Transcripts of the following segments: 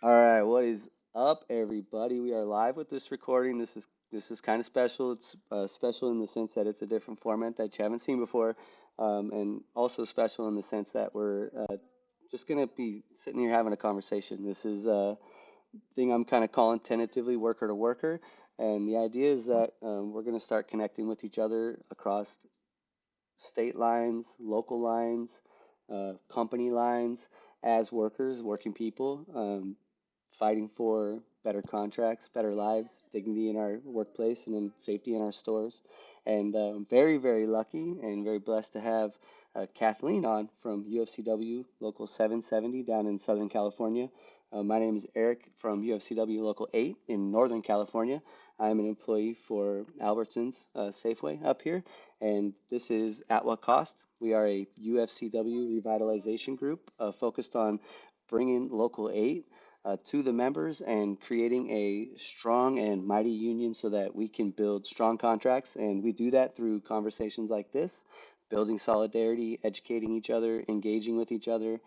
All right, what is up, everybody? We are live with this recording. This is kind of special. It's special in the sense that it's a different format that you haven't seen before, and also special in the sense that we're just gonna be sitting here having a conversation. This is a thing I'm kind of calling tentatively worker to worker, and the idea is that we're gonna start connecting with each other across state lines, local lines, company lines, as workers, working people, fighting for better contracts, better lives, dignity in our workplace, and then safety in our stores. And I'm very, very lucky and very blessed to have Kathleen on from UFCW Local 770 down in Southern California. My name is Eric from UFCW Local 8 in Northern California. I'm an employee for Albertsons Safeway up here, and this is At What Cost. We are a UFCW revitalization group focused on bringing Local 8 to the members and creating a strong and mighty union so that we can build strong contracts. And we do that through conversations like this, building solidarity, educating each other, engaging with each other,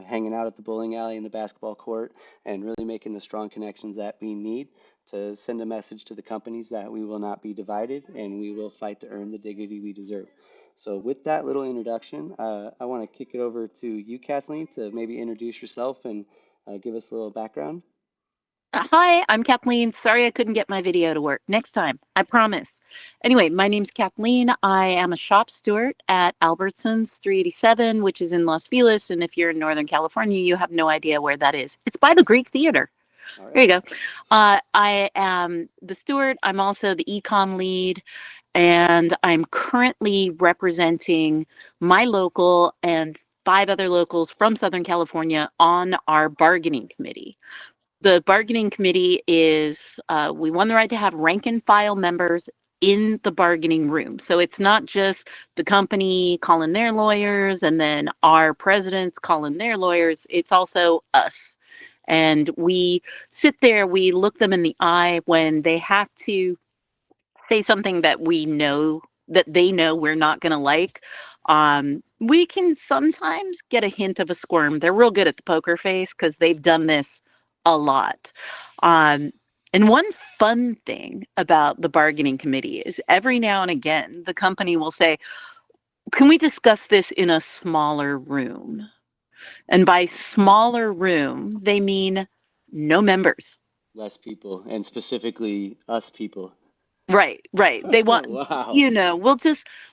hanging out at the bowling alley and the basketball court, and really making the strong connections that we need to send a message to the companies that we will not be divided and we will fight to earn the dignity we deserve. So, with that little introduction, I want to kick it over to you, Kathleen, to maybe introduce yourself and give us a little background. Hi, I'm Kathleen. Sorry I couldn't get my video to work. Next time, I promise. Anyway, my name's Kathleen. I am a shop steward at Albertsons 387, which is in Los Feliz. And if you're in Northern California, you have no idea where that is. It's by the Greek Theater. All There right. you go. I am the steward. I'm also the econ lead, and I'm currently representing my local and five other locals from Southern California on our bargaining committee. The bargaining committee is, we won the right to have rank and file members in the bargaining room. So it's not just the company calling their lawyers and then our presidents calling their lawyers. It's also us. And we sit there, we look them in the eye when they have to say something that we know that they know we're not going to like. We can sometimes get a hint of a squirm. They're real good at the poker face because they've done this a lot. Um, and one fun thing about the bargaining committee is every now and again, the company will say, can we discuss this in a smaller room? And by smaller room, they mean no members. Less people, and specifically us people. Right, right. They want, Wow.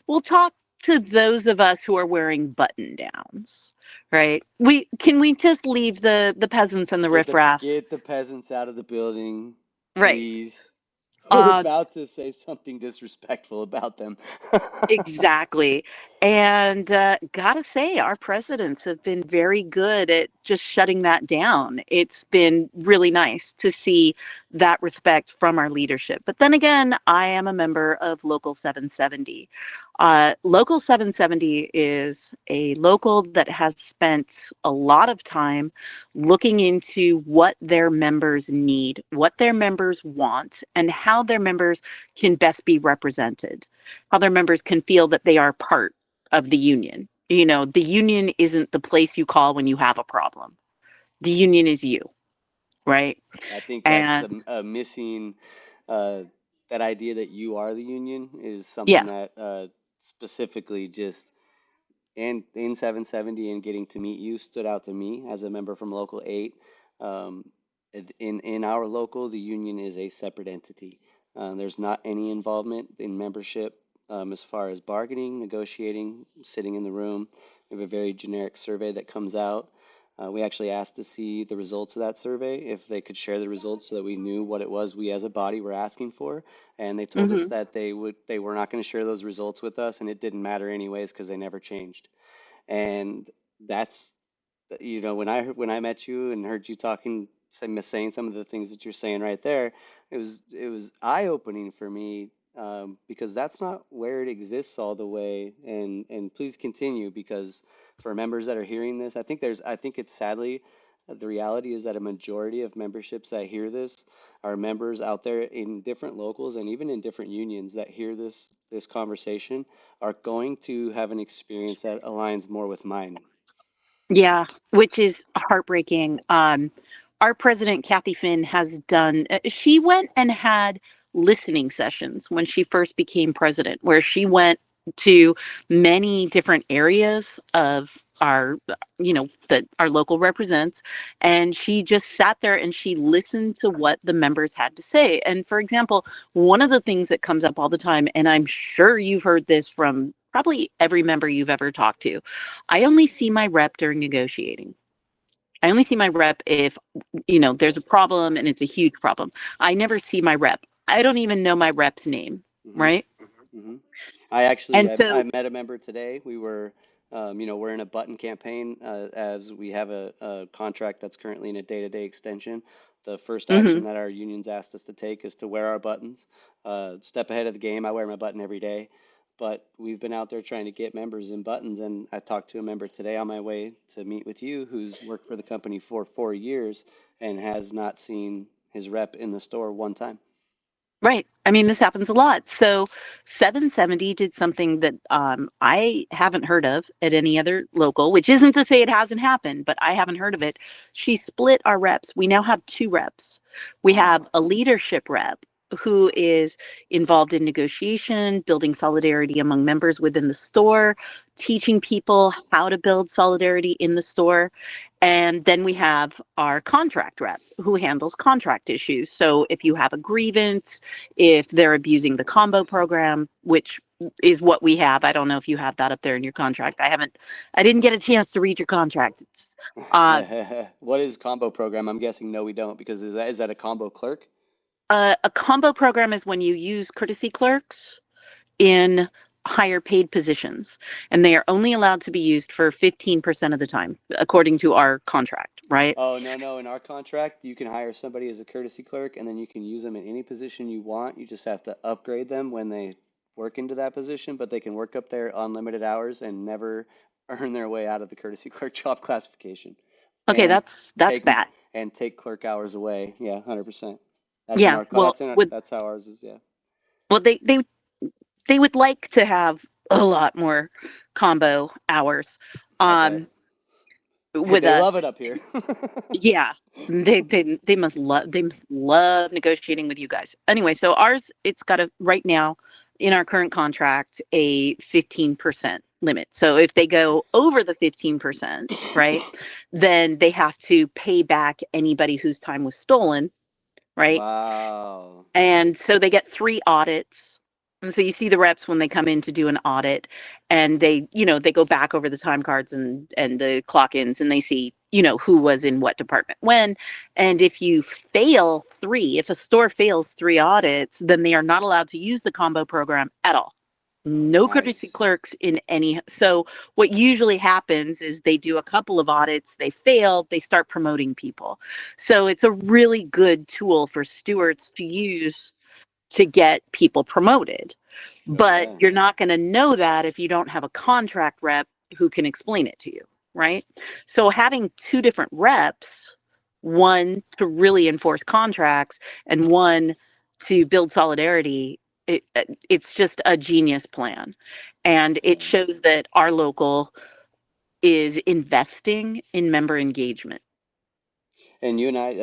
we'll talk to those of us who are wearing button downs, right? We just leave the peasants and the riffraff, Get the peasants out of the building, right? please. We're Uh, about to say something disrespectful about them. Exactly. And gotta say, our presidents have been very good at just shutting that down. It's been really nice to see that respect from our leadership. But then again, I am a member of Local 770. Local 770 is a local that has spent a lot of time looking into what their members need, what their members want, and how their members can best be represented, how their members can feel that they are part of the union. You know, the union isn't the place you call when you have a problem. The union is you, right? I think that's And a missing, uh, that idea that you are the union is something yeah. that specifically just in 770 and getting to meet you stood out to me as a member from Local 8. Um, in our local, the union is a separate entity. There's not any involvement in membership as far as bargaining, negotiating, sitting in the room. We have a very generic survey that comes out. We actually asked to see the results of that survey, if they could share the results so that we knew what it was we as a body were asking for. And they told us Hmm. that they were not going to share those results with us, and it didn't matter anyways because they never changed. And that's, when I met you and heard you talking, saying some of the things that you're saying right there, it was eye-opening for me, because that's not where it exists all the way. And please continue, because for members that are hearing this, I think it's sadly, the reality is that a majority of memberships that hear this are members out there in different locals and even in different unions that hear this conversation are going to have an experience that aligns more with mine. Yeah, which is heartbreaking. our president, Kathy Finn, has done, she went and had listening sessions when she first became president, where she went to many different areas of our, that our local represents, and she just sat there and she listened to what the members had to say. And for example, one of the things that comes up all the time, and I'm sure you've heard this from probably every member you've ever talked to, I only see my rep during negotiating. I only see my rep if, there's a problem and it's a huge problem. I never see my rep. I don't even know my rep's name, Hmm. right? Hmm. I actually And I so, met a member today. We're in a button campaign as we have a contract that's currently in a day-to-day extension. The first action mhm. that our unions asked us to take is to wear our buttons. Step ahead of the game. I wear my button every day, but we've been out there trying to get members in buttons. And I talked to a member today on my way to meet with you who's worked for the company for 4 years and has not seen his rep in the store one time. Right. I mean, this happens a lot. So 770 did something that I haven't heard of at any other local, which isn't to say it hasn't happened, but I haven't heard of it. She split our reps. We now have two reps. We have Wow. a leadership rep who is involved in negotiation, building solidarity among members within the store, teaching people how to build solidarity in the store. And then we have our contract rep who handles contract issues. So if you have a grievance, if they're abusing the combo program, which is what we have. I don't know if you have that up there in your contract. I didn't get a chance to read your contract. It's uh, What is combo program? I'm guessing no, we don't, because is that a combo clerk? a combo program is when you use courtesy clerks in higher paid positions, and they are only allowed to be used for 15% of the time, according to our contract, right? Oh, no, no. In our contract, you can hire somebody as a courtesy clerk, and then you can use them in any position you want. You just have to upgrade them when they work into that position, but they can work up there unlimited hours and never earn their way out of the courtesy clerk job classification, Okay, and that's take bad. and take clerk hours away. Yeah, 100%. That's in Yeah. our Well, that's how ours is. Yeah, they would like to have a lot more combo hours I bet um, with they us. love it up here. Yeah, they must love negotiating with you guys. Anyway, so ours, it's got a right now in our current contract a 15% limit. So if they go over the 15%, right, then they have to pay back anybody whose time was stolen, right? Wow. And so they get 3 audits. And so you see the reps when they come in to do an audit, and they go back over the time cards and the clock ins, and they see, who was in what department when. And if you fail 3, if a store fails 3 audits, then they are not allowed to use the combo program at all. No courtesy Nice. clerks in any. So what usually happens is they do a couple of audits, they fail, they start promoting people. So it's a really good tool for stewards to use to get people promoted. But Yeah. you're not going to know that if you don't have a contract rep who can explain it to you, right? So having two different reps, one to really enforce contracts and one to build solidarity, it's just a genius plan. And it Yeah. shows that our local is investing in member engagement. And you and I,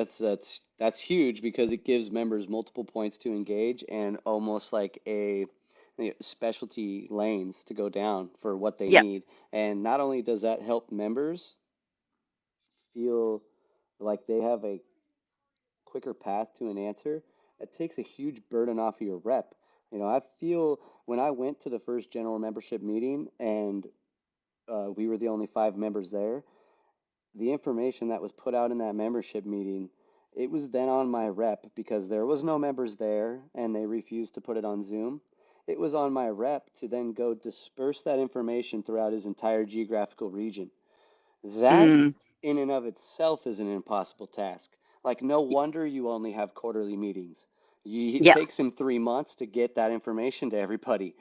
that's huge because it gives members multiple points to engage and almost like specialty lanes to go down for what they Yeah. need. And not only does that help members feel like they have a quicker path to an answer, it takes a huge burden off of your rep. I feel when I went to the first general membership meeting and we were the only 5 members there, the information that was put out in that membership meeting, it was then on my rep because there was no members there and they refused to put it on Zoom. It was on my rep to then go disperse that information throughout his entire geographical region. That Mm, in and of itself is an impossible task. Like, no wonder you only have quarterly meetings. It yeah. takes him 3 months to get that information to everybody.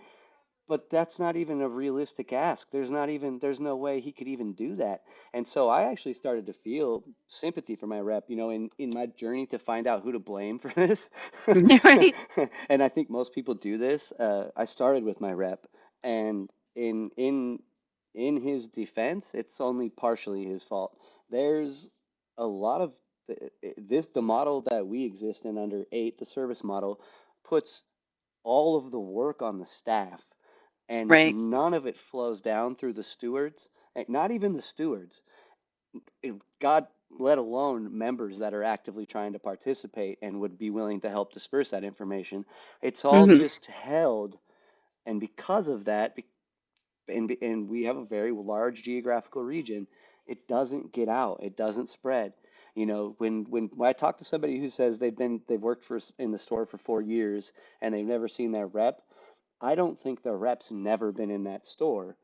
But that's not even a realistic ask. There's no way he could even do that. And so I actually started to feel sympathy for my rep, in my journey to find out who to blame for this. Right. And I think most people do this. I started with my rep, and in his defense, it's only partially his fault. There's a lot of the model that we exist in under 8, the service model, puts all of the work on the staff, and Right. none of it flows down through the stewards, not even the stewards. God, let alone members that are actively trying to participate and would be willing to help disperse that information. It's all Hmm. just held, and because of that, and we have a very large geographical region, it doesn't get out, it doesn't spread. When I talk to somebody who says they've worked in the store for 4 years and they've never seen their rep, I don't think their rep's never been in that store.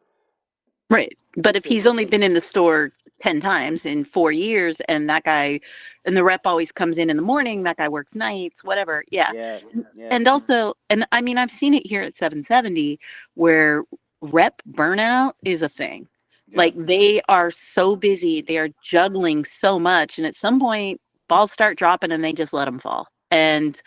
Right. But if It's a he's only been in the store 10 times in 4 years, and that guy, and the rep always comes in the morning, that guy works nights, whatever. Yeah. Yeah, yeah, And also, and I mean, I've seen it here at 770 where rep burnout is a thing. yeah, Like they are so busy, they are juggling so much. And at some point, balls start dropping and they just let them fall. And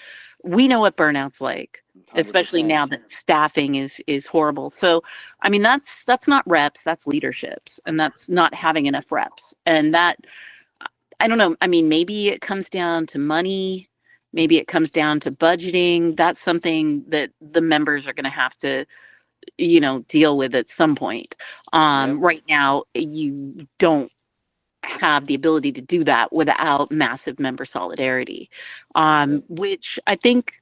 we know what burnout's like, especially 100%. now that staffing is horrible. So, I mean, that's not reps, that's leaderships, and that's not having enough reps. And that, I don't know. I mean, maybe it comes down to money. Maybe it comes down to budgeting. That's something that the members are going to have to, deal with at some point. Yep, Right now, you don't have the ability to do that without massive member solidarity, yep, which I think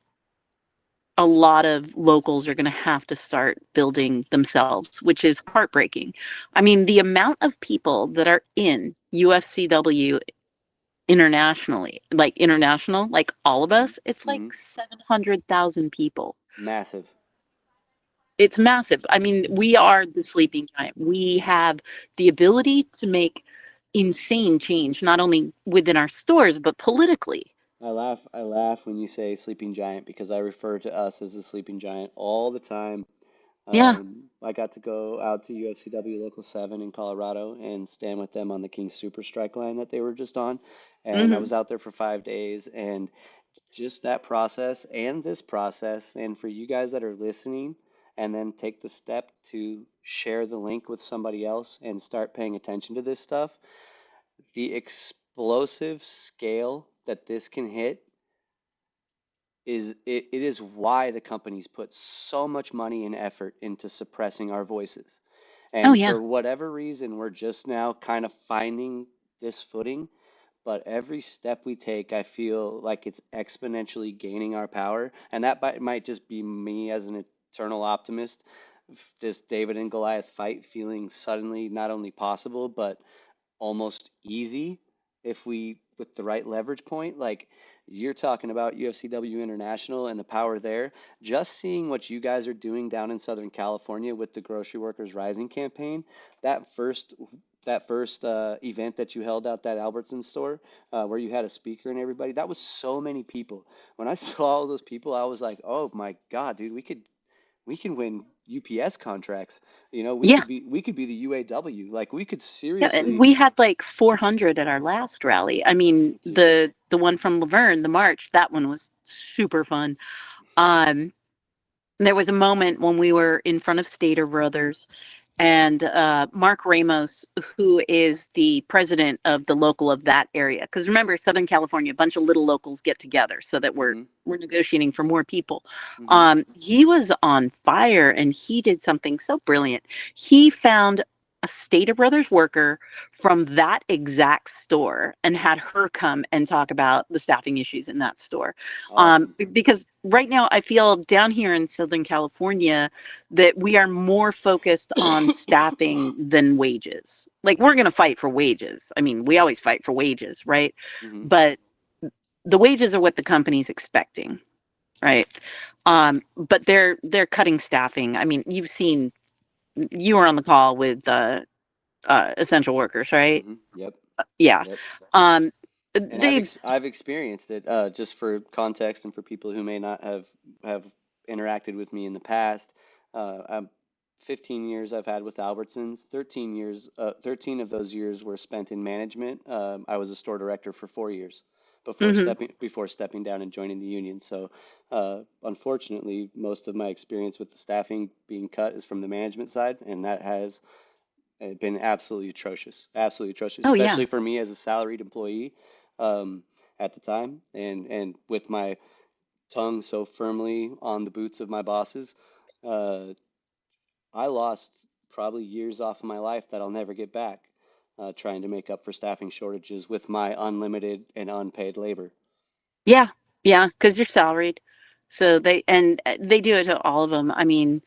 a lot of locals are going to have to start building themselves, which is heartbreaking. I mean, the amount of people that are in UFCW internationally, like international, like all of hmm us, it's like hmm 700,000 people. massive. It's massive. I mean, we are the sleeping giant. We have the ability to make insane change, not only within our stores, but politically. I laugh when you say sleeping giant because I refer to us as the sleeping giant all the time. Yeah. I got to go out to UFCW Local 7 in Colorado and stand with them on the King's Super Strike line that they were just on. And I Hmm. was out there for 5 days, and just that process and this process, and for you guys that are listening, and then take the step to share the link with somebody else and start paying attention to this stuff, the explosive scale that this can hit it is why the companies put so much money and effort into suppressing our voices. Oh, And yeah. for whatever reason, we're just now kind of finding this footing. But every step we take, I feel like it's exponentially gaining our power. And that might just be me as an eternal optimist. This David and Goliath fight feeling suddenly not only possible, but almost easy if we with the right leverage point. Like you're talking about UFCW International and the power there. Just seeing what you guys are doing down in Southern California with the Grocery Workers Rising campaign, that first event that you held out that Albertson store where you had a speaker and everybody, that was so many people. When I saw all those people, I was like, oh my God, dude, we can win UPS contracts. Yeah. We could be the UAW. Like we could Yeah, and seriously, we had like 400 at our last rally. I mean, dude. the one from Laverne, the march, that one was super fun. Um, there was a moment when we were in front of Stater Brothers, and Mark Ramos, who is the president of the local of that area. Because remember, Southern California, a bunch of little locals get together so that we're Mm-hmm. we're negotiating for more people. Mm-hmm. He was on fire, and he did something so brilliant. He found a Stater Brothers worker from that exact store and had her come and talk about the staffing issues in that store. Awesome. Because right now, I feel down here in Southern California that we are more focused on staffing than wages. Like we're going to fight for wages. I mean, we always fight for wages, right? Mm-hmm. But the wages are what the company's expecting, right? But they're cutting staffing. I mean, you were on the call with essential workers, right? Mm-hmm. Yep. Yeah. Yep. Um, And they've. I've experienced it. Just for context and for people who may not have interacted with me in the past, I'm 15 years I've had with Albertsons. 13 of those years were spent in management. I was a store director for 4 years Mhm. before stepping down and joining the union. So, unfortunately, most of my experience with the staffing being cut is from the management side, and that has been absolutely atrocious, Oh yeah. especially for me as a salaried employee. um, at the time, and with my tongue so firmly on the boots of my bosses, uh, I lost probably years off of my life that I'll never get back, trying to make up for staffing shortages with my unlimited and unpaid labor. Yeah, yeah, because you're salaried. So they do it to all of them. I mean,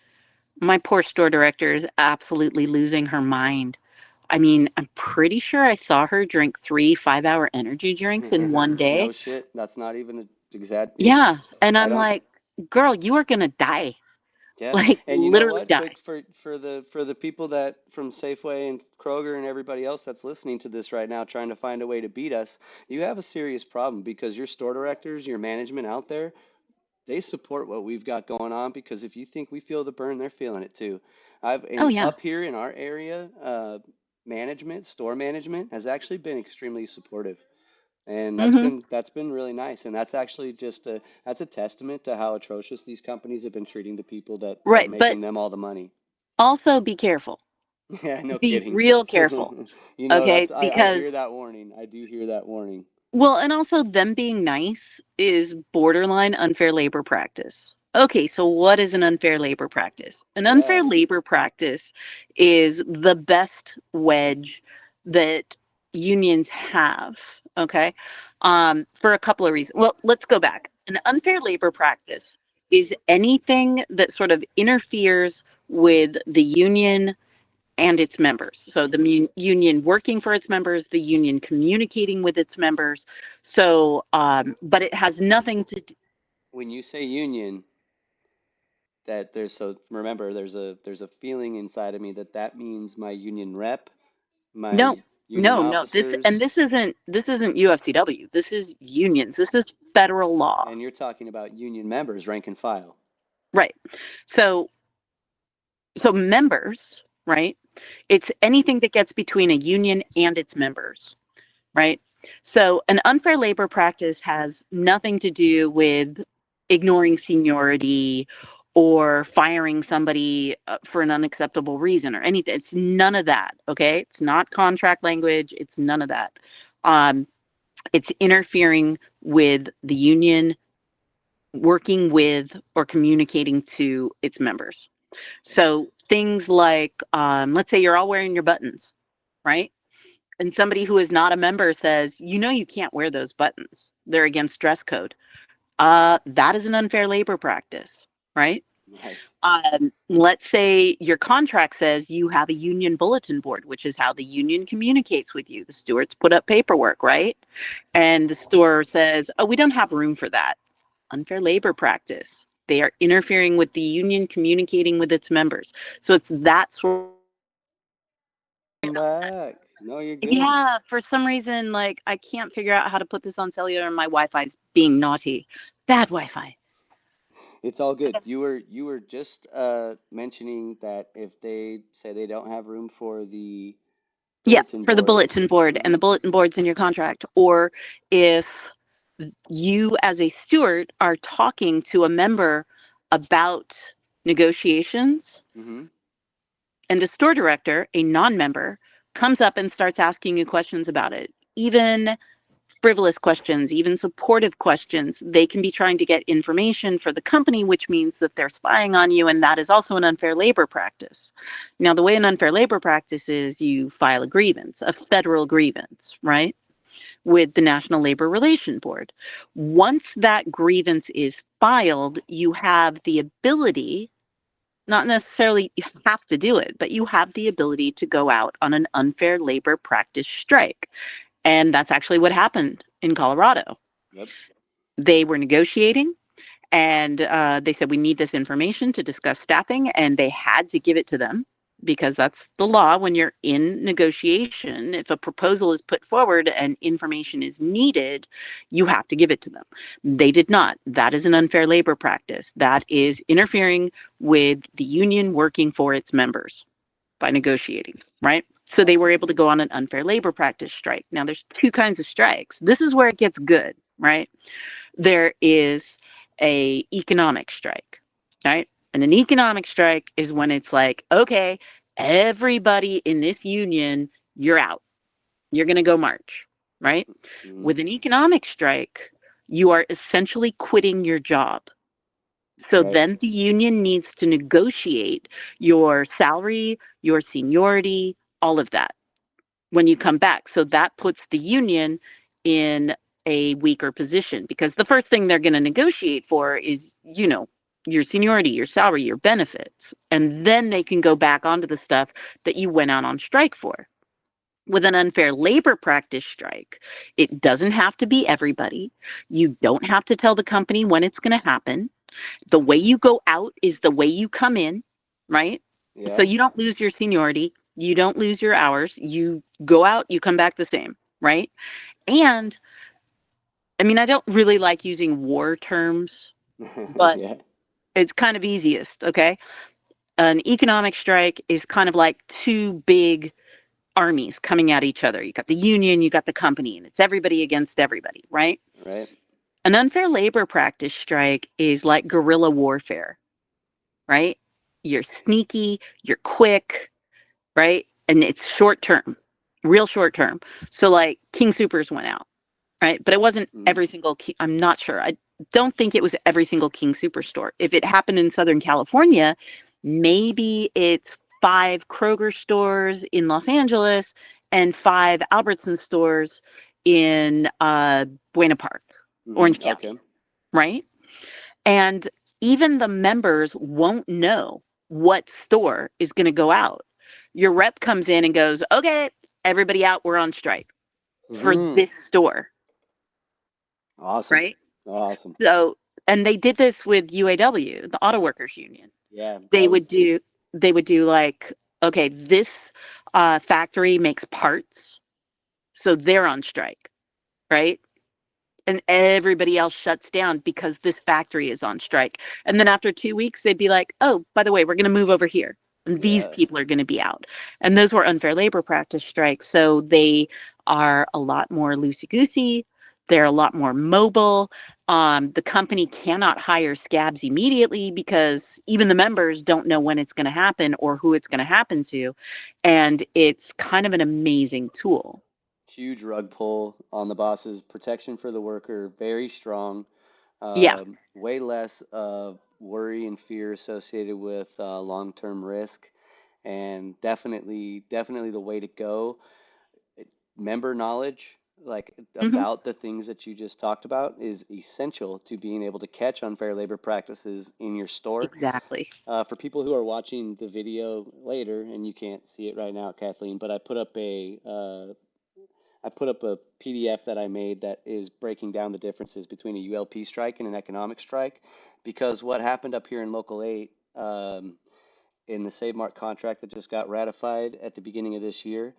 my poor store director is absolutely losing her mind. I mean, I'm pretty sure I saw her drink 3 5-hour energy drinks in one No day. shit, that's not even a exact. Yeah, and I I'm don't. like, "Girl, you are gonna die." Yeah, Like, and you know literally what? die. Quick for the people that from Safeway and Kroger and everybody else that's listening to this right now, trying to find a way to beat us, you have a serious problem because your store directors, your management out there, they support what we've got going on because if you think we feel the burn, they're feeling it too. I've Oh, in yeah. up here in our area, management, store management has actually been extremely supportive. And Mhm. that's been really nice. And that's actually just a testament to how atrocious these companies have been treating the people that are Right, but making them all the money. also be careful. Yeah, no Be kidding. real careful, You know, okay? that's I Because hear that warning. I do hear that warning. well, and also them being nice is borderline unfair labor practice. Okay, so what is an unfair labor practice? An unfair Yeah. labor practice is the best wedge that unions have, okay? For a couple of reasons. Well, let's go back. An unfair labor practice is anything that sort of interferes with the union and its members. So the union working for its members, the union communicating with its members. So, but it has nothing to do. When you say union, that there's so remember there's a feeling inside of me that that means my union rep, No, my union no. officers, This isn't UFCW. This is unions. This is federal law, and you're talking about union members, rank and file. right? So, so members, right? It's anything that gets between a union and its members. Right? So an unfair labor practice has nothing to do with ignoring seniority or firing somebody for an unacceptable reason or anything. It's none of that. Okay. It's not contract language. It's none of that. Um, it's interfering with the union working with or communicating to its members. So things like, let's say you're all wearing your buttons, right? And somebody who is not a member says, you can't wear those buttons. They're against dress code. That is an unfair labor practice, right? Nice. Let's say your contract says you have a union bulletin board, which is how the union communicates with you. The stewards put up paperwork, right? And the store says, oh, we don't have room for that. Unfair labor practice. They are interfering with the union communicating with its members. So it's that sort of Come back. No, you're good. yeah, for some reason, like I can't figure out how to put this on cellular and my Wi-Fi's being naughty. Bad Wi-Fi. It's all good. You were just mentioning that if they say they don't have room for the Yeah, bulletin for the board. bulletin board, and Hmm. the bulletin board's in your contract. Or if you, as a steward, are talking to a member about negotiations, Hmm. and a store director, a non-member, comes up and starts asking you questions about it, even frivolous questions, even supportive questions. They can be trying to get information for the company, which means that they're spying on you, and that is also an unfair labor practice. Now, the way an unfair labor practice is you file a grievance, a federal grievance, right, with the National Labor Relations Board. Once that grievance is filed, you have the ability, not necessarily you have to do it, but you have the ability to go out on an unfair labor practice strike. And that's actually what happened in Colorado. Yep. They were negotiating and they said, we need this information to discuss staffing. And they had to give it to them because that's the law when you're in negotiation. If a proposal is put forward and information is needed, you have to give it to them. They did not. That is an unfair labor practice. That is interfering with the union working for its members by negotiating, right? So they were able to Absolutely. go on an unfair labor practice strike. Now there's two kinds of strikes. This is where it gets good, right? There is a economic strike, right? And an economic strike is when it's like, okay, everybody in this union, you're out. You're going to go march. right? Mm-hmm. With an economic strike, you are essentially quitting your job. So Right. then the union needs to negotiate your salary, your seniority, all of that when you come back. So that puts the union in a weaker position because the first thing they're going to negotiate for is, your seniority, your salary, your benefits. And then they can go back onto the stuff that you went out on strike for. With an unfair labor practice strike, it doesn't have to be everybody. You don't have to tell the company when it's going to happen. The way you go out is the way you come in, right? So Yeah. you don't lose your seniority, you don't lose your hours, you go out, you come back the same, right? And I mean, I don't really like using war terms, but Yeah. it's kind of easiest, okay? An economic strike is kind of like two big armies coming at each other. You got the union, you got the company, and it's everybody against everybody, right? Right. An unfair labor practice strike is like guerrilla warfare, right? You're sneaky, you're quick, right? And it's short term, real short term. So like King Supers went out, right? But it wasn't Mm. every single I'm not sure. I don't think it was every single King Superstore. If it happened in Southern California, maybe it's 5 Kroger stores in Los Angeles and 5 Albertson stores in Buena Park, Orange Mm-hmm. County, Okay. right? And even the members won't know what store is going to go out. Your rep comes in and goes, okay, everybody out, we're on strike for Mm-hmm. this store, Awesome. right? Awesome. So, and they did this with UAW, the Auto Workers Union. Yeah, They that was would do, they would do like, okay, this factory makes parts, so they're on strike, right? And everybody else shuts down because this factory is on strike. And then after 2 weeks, they'd be like, oh, by the way, we're going to move over here. And these yeah. people are going to be out. And those were unfair labor practice strikes. So they are a lot more loosey goosey. They're a lot more mobile. The company cannot hire scabs immediately because even the members don't know when it's going to happen or who it's going to happen to. And it's kind of an amazing tool. Huge rug pull on the bosses. Protection for the worker, very strong. Yeah. Way less worry and fear associated with long-term risk, and definitely the way to go. Member knowledge, like Hmm. about the things that you just talked about, is essential to being able to catch unfair labor practices in your store. Exactly. For people who are watching the video later, and you can't see it right now, Kathleen, but I put up a PDF that I made that is breaking down the differences between a ULP strike and an economic strike. Because what happened up here in Local 8, in the Save Mart contract that just got ratified at the beginning of this year,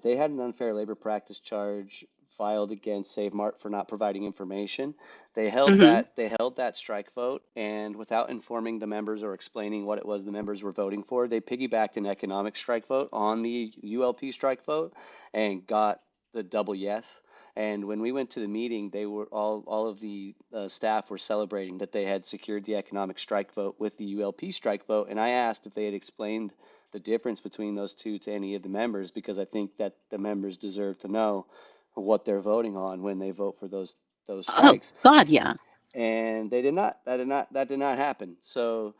they had an unfair labor practice charge filed against Save Mart for not providing information. Hmm. They held that strike vote, and without informing the members or explaining what it was the members were voting for, they piggybacked an economic strike vote on the ULP strike vote and got the double yes. And when we went to the meeting, they were all of the staff were celebrating that they had secured the economic strike vote with the ULP strike vote. And I asked if they had explained the difference between those two to any of the members because I think that the members deserve to know what they're voting on when they vote for those Oh, strikes, God, yeah. and they did not. That did not happen. So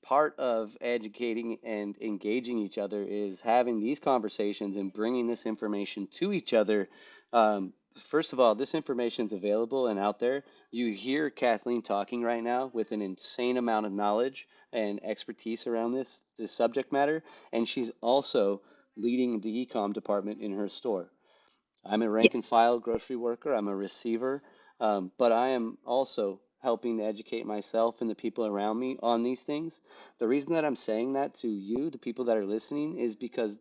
part of educating and engaging each other is having these conversations and bringing this information to each other. First of all, this information is available and out there. You hear Kathleen talking right now with an insane amount of knowledge and expertise around this subject matter, and she's also leading the ecom department in her store. I'm a Yeah. rank and file grocery worker. I'm a receiver, but I am also helping to educate myself and the people around me on these things. The reason that I'm saying that to you, the people that are listening, is because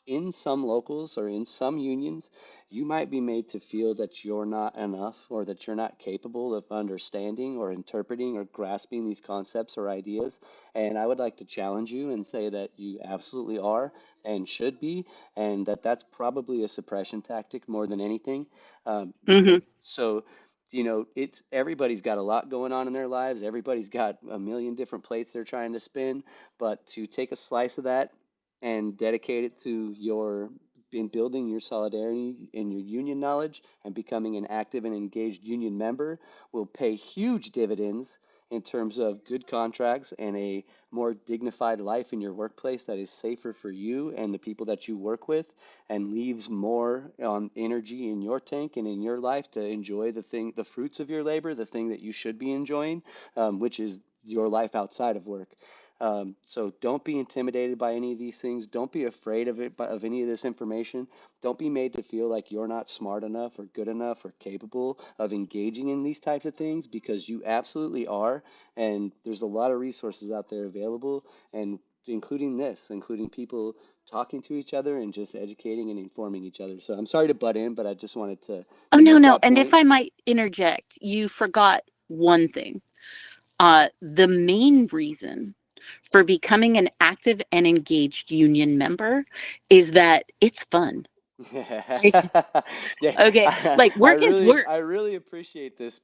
in some locals or in some unions, you might be made to feel that you're not enough or that you're not capable of understanding or interpreting or grasping these concepts or ideas. And I would like to challenge you and say that you absolutely are and should be, and that's probably a suppression tactic more than anything. Um, Hmm. so, it's everybody's got a lot going on in their lives. Everybody's got a million different plates they're trying to spin, but to take a slice of that and dedicate it to your in building your solidarity and your union knowledge and becoming an active and engaged union member will pay huge dividends in terms of good contracts and a more dignified life in your workplace that is safer for you and the people that you work with and leaves more energy in your tank and in your life to enjoy the fruits of your labor, the thing that you should be enjoying, which is your life outside of work. So don't be intimidated by any of these things. Don't be afraid of of any of this information. Don't be made to feel like you're not smart enough or good enough or capable of engaging in these types of things because you absolutely are. And there's a lot of resources out there available, and including this, including people talking to each other and just educating and informing each other. So I'm sorry to butt in, but I just wanted Oh, to no, make no. that And if point. I might interject, you forgot one thing. The main reason for becoming an active and engaged union member is that it's fun. Like, Yeah, okay, like work is work. I really appreciate this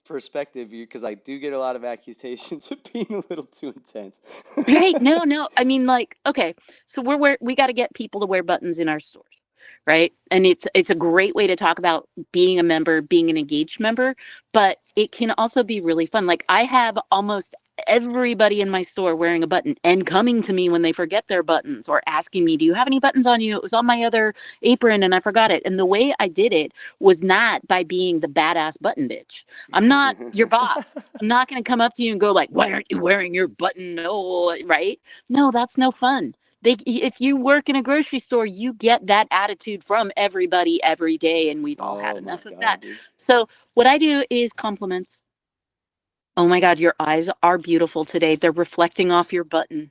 perspective view because I do get a lot of accusations of being a little too intense. Right? No, no. I mean, like, okay, so we got to get people to wear buttons in our stores, right? And it's a great way to talk about being a member, being an engaged member, but it can also be really fun. Like I have almost everybody in my store wearing a button and coming to me when they forget their buttons or asking me, "Do you have any buttons on you? It was on my other apron and I forgot it." And the way I did it was not by being the badass button bitch. I'm not your boss. I'm not going to come up to you and go like, "Why aren't you wearing your button?" Oh, right? No, that's no fun. If you work in a grocery store, you get that attitude from everybody every day, and we've all had Oh my enough of that. God, dude. So what I do is compliments. Oh my God, your eyes are beautiful today. They're reflecting off your button.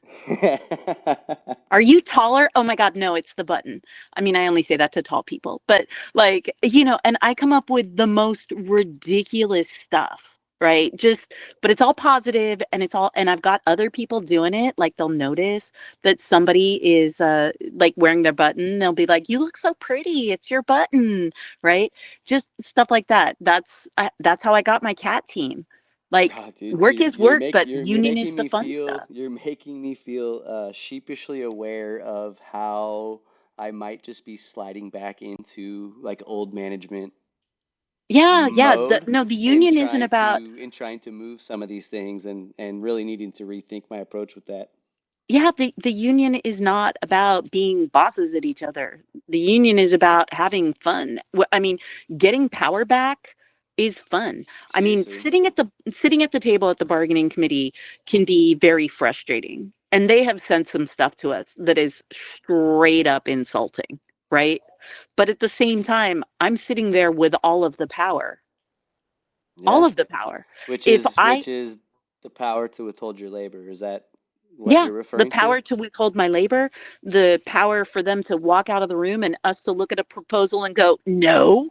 Are you taller? Oh my God, no, it's the button. I mean, I only say that to tall people, but like, and I come up with the most ridiculous stuff, right? But it's all positive and and I've got other people doing it. Like they'll notice that somebody is like wearing their button. They'll be like, "You look so pretty. It's your button," right? Just stuff like that. That's how I got my cat team. Like God, dude, work is work, but you're union is making the me fun feel stuff. sheepishly aware of how I might just be sliding back into like old management Yeah, yeah. mode No, the union isn't about. in trying to move some of these things and really needing to rethink my approach with that. Yeah, the union is not about being bosses at each other. The union is about having fun. I mean, getting power back is fun. I mean, Seriously. sitting at the table at the bargaining committee can be very frustrating. And they have sent some stuff to us that is straight up insulting, right? But at the same time, I'm sitting there with all of the power. All Yeah. of the power. If I Which is the power to withhold your labor. Is that what Yeah, you're the referring to? power to withhold my labor, the power for them to walk out of the room and us to look at a proposal and go, no,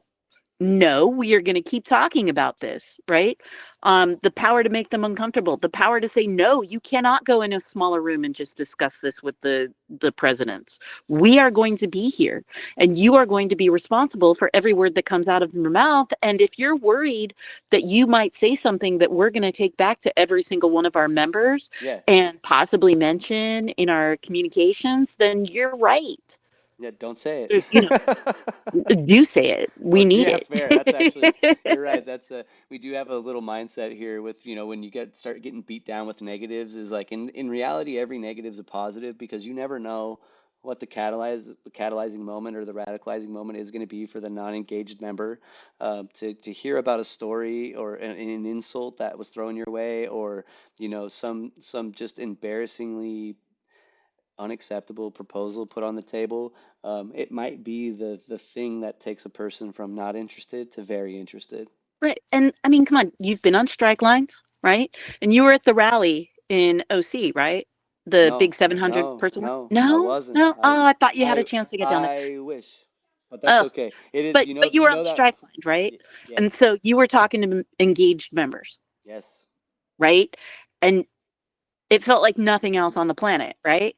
no, we are going to keep talking about this, right? The power to make them uncomfortable, the power to say, no, you cannot go in a smaller room and just discuss this with the presidents. We are going to be here, and you are going to be responsible for every word that comes out of your mouth. And if you're worried that you might say something that we're going to take back to every single one of our members Yeah. and possibly mention in our communications, then you're right. Yeah, don't say There's, it. do say it. We Or need yeah, fair. That's actually it. you're right. That's a we do have a little mindset here with, when you start getting beat down with negatives is like in reality every negative is a positive because you never know what the catalyzing moment or the radicalizing moment is going to be for the non-engaged member. To hear about a story or an insult that was thrown your way or some just embarrassingly unacceptable proposal put on the table, it might be the thing that takes a person from not interested to very interested. Right. And I mean, come on, you've been on strike lines, right? And you were at the rally in OC, right? The big No, 700 person one? I No, wasn't. no. Oh, I thought you had a chance to get down there. I wish, but that's Oh, okay. It is, but you you were on know the that. strike lines, right? Yes, And so you were talking to engaged members, yes, right? And it felt like nothing else on the planet, right?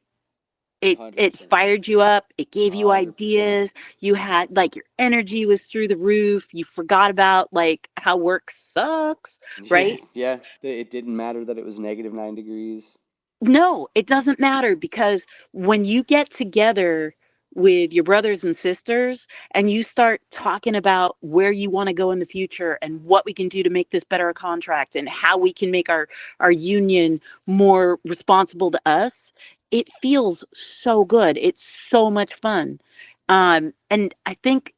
It 100%, fired you up, it gave you 100%. ideas, you had like your energy was through the roof, you forgot about like how work sucks, Yeah, right? yeah. It didn't matter that it was -9 degrees. No, it doesn't matter because when you get together with your brothers and sisters, and you start talking about where you want to go in the future and what we can do to make this better a contract and how we can make our union more responsible to us, it feels so good. It's so much fun. And I think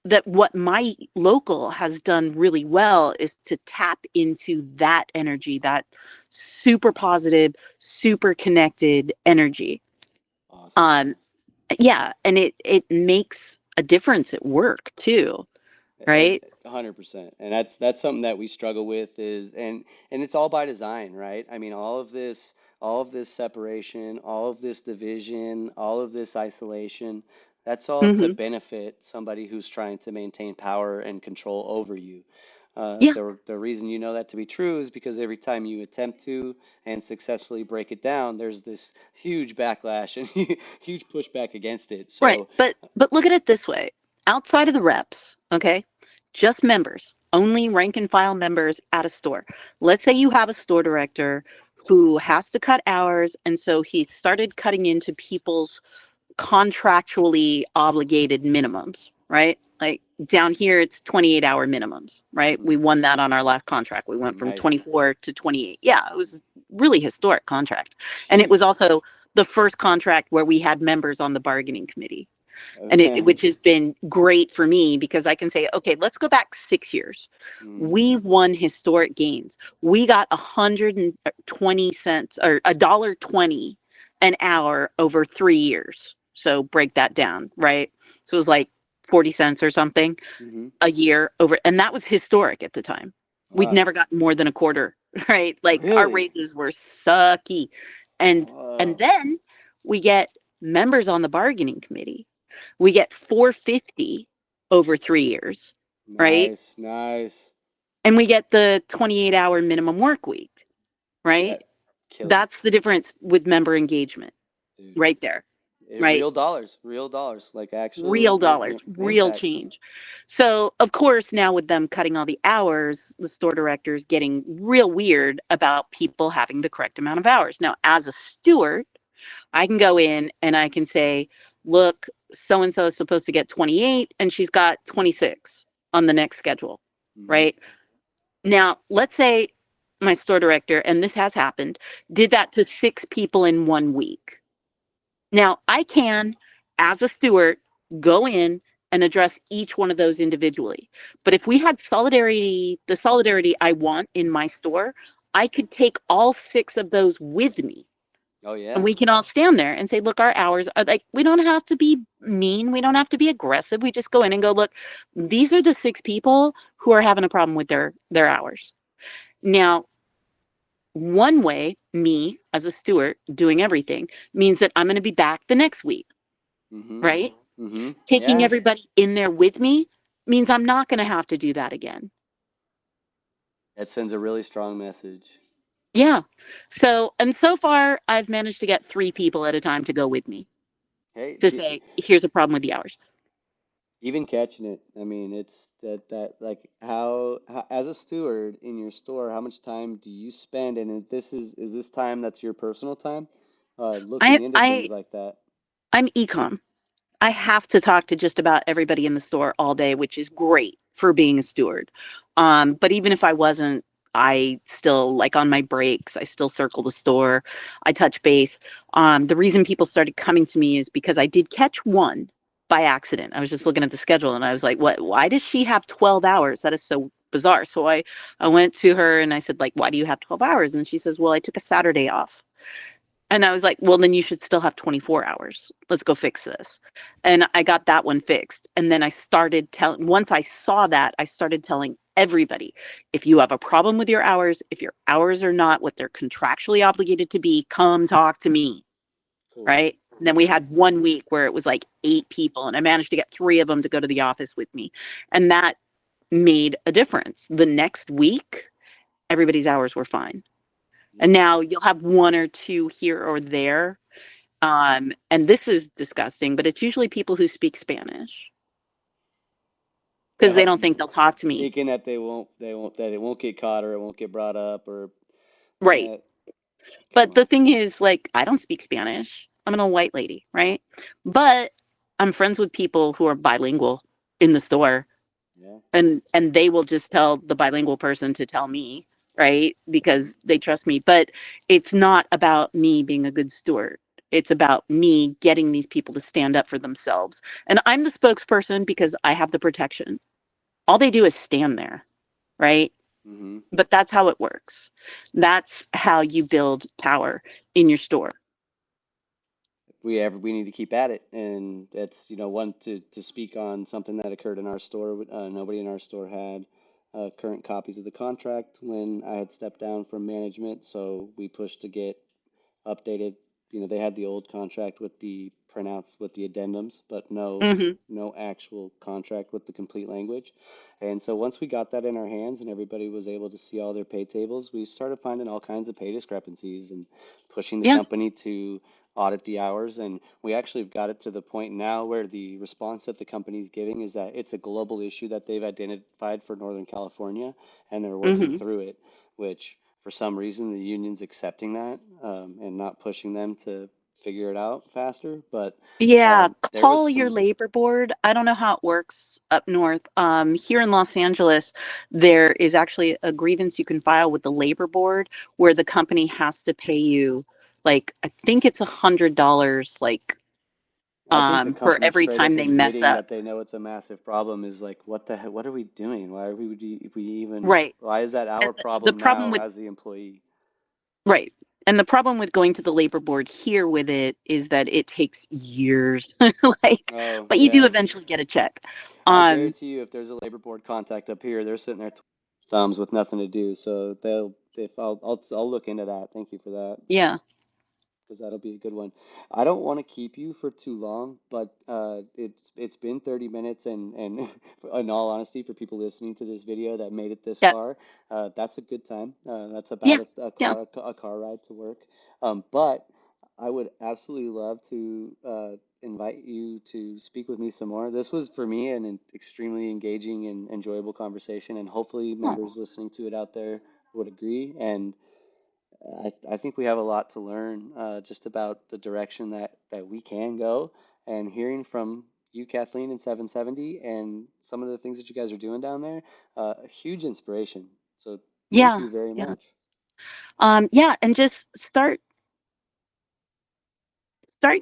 that what my local has done really well is to tap into that energy, that super positive, super connected energy. Awesome. Um, yeah, and it makes a difference at work too, And right? 100%. And that's something that we struggle with is and it's all by design, right? I mean, all of this separation, all of this division, all of this isolation, that's all to Hmm. benefit somebody who's trying to maintain power and control over you. Yeah, The reason you know that to be true is because every time you attempt to and successfully break it down, there's this huge backlash and huge pushback against it. right. So, But look at it this way: outside of the reps, okay, just members, only rank and file members at a store. Let's say you have a store director who has to cut hours, and so he started cutting into people's contractually obligated minimums, right? Like down here, it's 28-hour minimums, right? mhm, We won that on our last contract. We went from nice, 24 to 28. Yeah, it was really historic contract. And it was huge. also the first contract where we had members on the bargaining committee, and Mm, which has been great for me because I can say, okay, let's go back 6 years. We won historic gains. We got 120 cents or $1.20 an hour over 3 years. So break that down, right? So it was like 40 cents or something mhm. a year over, and that was historic at the time. We'd Wow, never gotten more than a quarter, right? Like our really? raises were sucky. And Whoa, then we get members on the bargaining committee. We get 450 over 3 years, right? nice, nice. And we get the 28-hour minimum work week, right? That killer, That's the difference with member engagement dude. right there, right? Real dollars, like actual Real dollars, real impact. change. So, of course, now with them cutting all the hours, the store director's getting real weird about people having the correct amount of hours. Now, as a steward, I can go in and I can say, look, so and so is supposed to get 28 and she's got 26 on the next schedule, Hmm. right? Now, let's say my store director, and this has happened, did that to 6 people in 1 week. Now, I can, as a steward, go in and address each one of those individually. But if we had solidarity, the solidarity I want in my store, I could take all 6 of those with me. Oh And yeah. we can all stand there and say, look, our hours are like, we don't have to be mean. We don't have to be aggressive. We just go in and go, look, these are the 6 people who are having a problem with their hours. Now, one way, me as a steward doing everything means that I'm going to be back the next week, Hmm. right? Hmm. Taking Yeah. everybody in there with me means I'm not going to have to do that again. That sends a really strong message. Yeah. So, and so far, I've managed to get 3 people at a time to go with me Hey, to say, here's a problem with the hours. even catching it. I mean, it's that like how as a steward in your store, how much time do you spend? And is this time that's your personal time, I, looking into things I, like that? I'm ecom. I have to talk to just about everybody in the store all day, which is great for being a steward. But even if I wasn't, I still like on my breaks, I still circle the store. I touch base. The reason people started coming to me is because I did catch one by accident. I was just looking at the schedule and I was like, what, why does she have 12 hours? That is so bizarre. So I went to her and I said, like, why do you have 12 hours? And she says, well, I took a Saturday off. And I was like, well, then you should still have 24 hours. Let's go fix this. And I got that one fixed. And then I started telling, once I saw that, I started telling everybody, if you have a problem with your hours, if your hours are not what they're contractually obligated to be, come talk to me. Cool. Right. And then we had 1 week where it was like 8 people, and I managed to get 3 of them to go to the office with me. And that made a difference. The next week, everybody's hours were fine. And Nice. now you'll have one or two here or there, and this is disgusting, but it's usually people who speak Spanish because they don't think they'll talk to me. Thinking that that it won't get caught or it won't get brought up or Right. uh, come But on. the thing is, like, I don't speak Spanish. I'm an old white lady, right? But I'm friends with people who are bilingual in the store, Yeah. and they will just tell the bilingual person to tell me, right? Hmm. Because they trust me. But it's not about me being a good steward. It's about me getting these people to stand up for themselves. And I'm the spokesperson because I have the protection. All they do is stand there, right? Hmm. But that's how it works. That's how you build power in your store. We need to keep at it, and that's one to speak on something that occurred in our store. Nobody in our store had current copies of the contract when I had stepped down from management, so we pushed to get updated. They had the old contract with the printouts with the addendums, but Hmm. no actual contract with the complete language. And so once we got that in our hands and everybody was able to see all their pay tables, we started finding all kinds of pay discrepancies and pushing the Yeah. company to audit the hours. And we actually have got it to the point now where the response that the company is giving is that it's a global issue that they've identified for Northern California, and they're working Hmm. through it, which for some reason the union's accepting that, and not pushing them to figure it out faster. But Yeah, there was call your some, labor board. I don't know how it works up north. Here in Los Angeles, there is actually a grievance you can file with the labor board where the company has to pay you, like, I think it's $100, like, I think the for company every straight up time they mess admitting up. that they know it's a massive problem is like, what the heck, what are we doing? Right. Why is that And our the problem problem now with as the employee? Right. And the problem with going to the labor board here with it is that it takes years. Like, Oh, but you do yeah. eventually get a check. I Um, guarantee you, if there's a labor board contact up here, they're sitting there thumbs with nothing to do. So if I'll look into that. Thank you for that, yeah. because that'll be a good one. I don't want to keep you for too long, but it's been 30 minutes, and in all honesty, for people listening to this video that made it this Yeah. far, that's a good time. That's Yeah. about Yeah. a car ride to work. But I would absolutely love to invite you to speak with me some more. This was for me an extremely engaging and enjoyable conversation, and hopefully members Oh, listening to it out there would agree. And I think we have a lot to learn, just about the direction that we can go, and hearing from you, Kathleen, in 770, and some of the things that you guys are doing down there, a huge inspiration. So thank yeah. you very Yeah. much. Yeah. And just start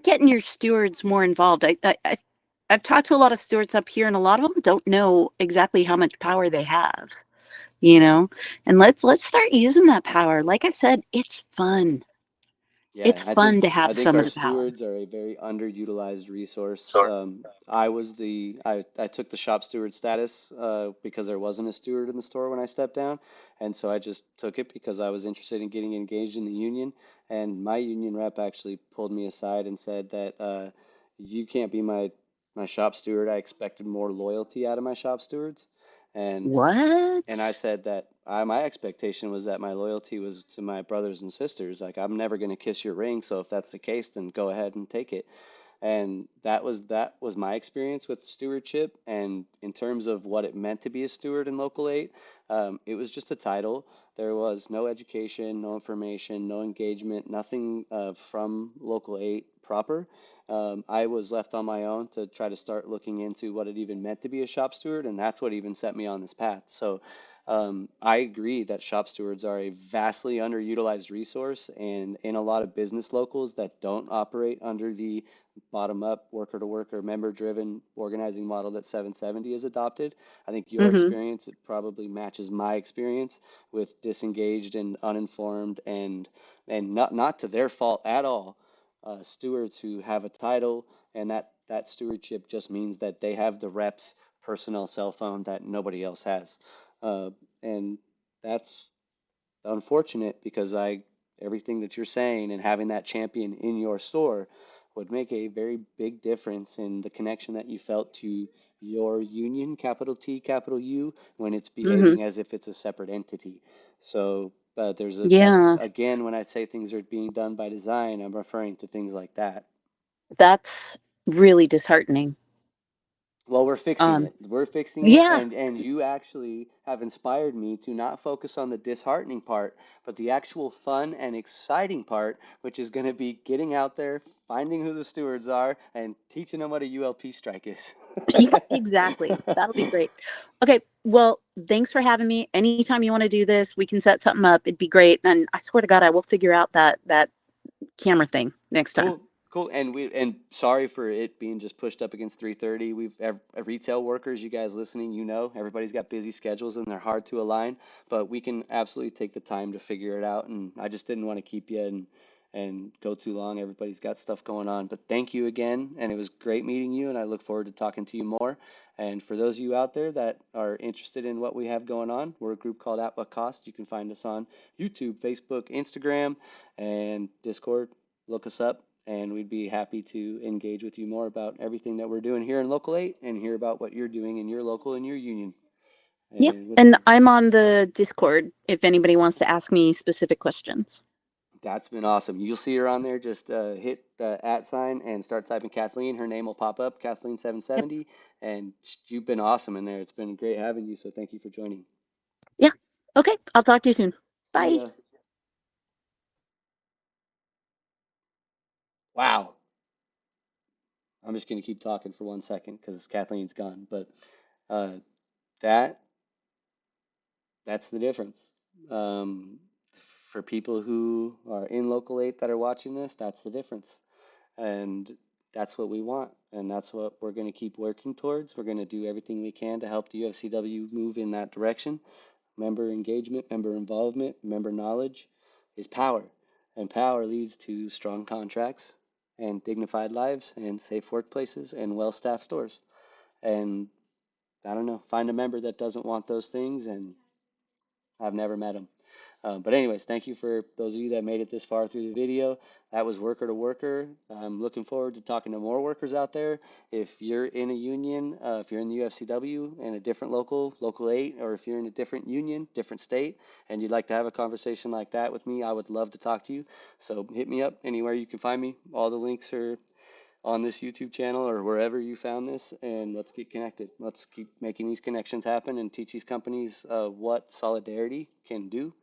getting your stewards more involved. I've talked to a lot of stewards up here, and a lot of them don't know exactly how much power they have. You Yeah. know, and let's start using that power. Like I said, it's fun. Yeah, It's fun to I have think some of our the power. stewards are a very underutilized resource. I took the shop steward status because there wasn't a steward in the store when I stepped down, and so I just took it because I was interested in getting engaged in the union. And my union rep actually pulled me aside and said that you can't be my shop steward. I expected more loyalty out of my shop stewards, and What? I said that my expectation was that my loyalty was to my brothers and sisters. Like, I'm never going to kiss your ring, so if that's the case, then go ahead and take it. And that was my experience with stewardship. And in terms of what it meant to be a steward in Local 8, it was just a title. There was no education, no information, no engagement, nothing from Local 8 proper. I was left on my own to try to start looking into what it even meant to be a shop steward, and that's what even set me on this path. So I agree that shop stewards are a vastly underutilized resource, and in a lot of business locals that don't operate under the bottom up, worker to worker, member driven organizing model that 770 has adopted. I think your Mm-hmm. experience, it probably matches my experience with disengaged and uninformed, and not to their fault at all. Stewards who have a title, and that stewardship just means that they have the reps personal cell phone that nobody else has. Uh, and that's unfortunate, because I everything that you're saying and having that champion in your store would make a very big difference in the connection that you felt to your union, capital T, capital U, when it's Mm-hmm. behaving as if it's a separate entity. So that's Yeah, again, when I say things are being done by design, I'm referring to things like that. that's really disheartening. Well, we're fixing Um, it. We're fixing it, yeah, and you actually have inspired me to not focus on the disheartening part, but the actual fun and exciting part, which is going to be getting out there, finding who the stewards are, and teaching them what a ULP strike is. yeah, exactly. That'll be great. Okay, well, thanks for having me. Anytime you want to do this, we can set something up. It'd be great. And I swear to God, I will figure out that camera thing next time. Cool, cool. And sorry for it being just pushed up against 3:30. Retail workers, you guys listening, you know, everybody's got busy schedules and they're hard to align, but we can absolutely take the time to figure it out. And I just didn't want to keep you and go too long. Everybody's got stuff going on. But thank you again, and it was great meeting you, and I look forward to talking to you more. And for those of you out there that are interested in what we have going on, we're a group called At What Cost. You can find us on YouTube, Facebook, Instagram, and Discord. Look us up, and we'd be happy to engage with you more about everything that we're doing here in Local 8 and hear about what you're doing in your local and your union. Yeah, And with and I'm on the Discord if anybody wants to ask me specific questions. That's been awesome. You'll see her on there. Just hit the at sign and start typing Kathleen. Her name will pop up, Kathleen Yep. 770. And you've been awesome in there. It's been great having you. So thank you for joining. Yeah. Okay, I'll talk to you soon. See Bye. ya. Wow. I'm just going to keep talking for 1 second because Kathleen's gone. But uh, that that's the difference. Um, for people who are in Local 8 that are watching this, that's the difference. And that's what we want. And that's what we're going to keep working towards. We're going to do everything we can to help the UFCW move in that direction. Member engagement, member involvement, member knowledge is power. And power leads to strong contracts and dignified lives and safe workplaces and well staffed stores. And I don't know, find a member that doesn't want those things, and I've never met them. But anyways, thank you for those of you that made it this far through the video. That was worker to worker. I'm looking forward to talking to more workers out there. If you're in a union, if you're in the UFCW in a different local 8, or if you're in a different union, different state, and you'd like to have a conversation like that with me, I would love to talk to you. So hit me up anywhere you can find me. All the links are on this YouTube channel or wherever you found this, and let's get connected. Let's keep making these connections happen and teach these companies what solidarity can do,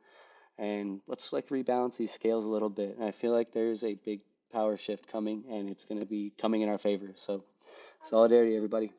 and let's like rebalance these scales a little bit. And I feel like there's a big power shift coming, and it's going to be coming in our favor. So, solidarity, everybody.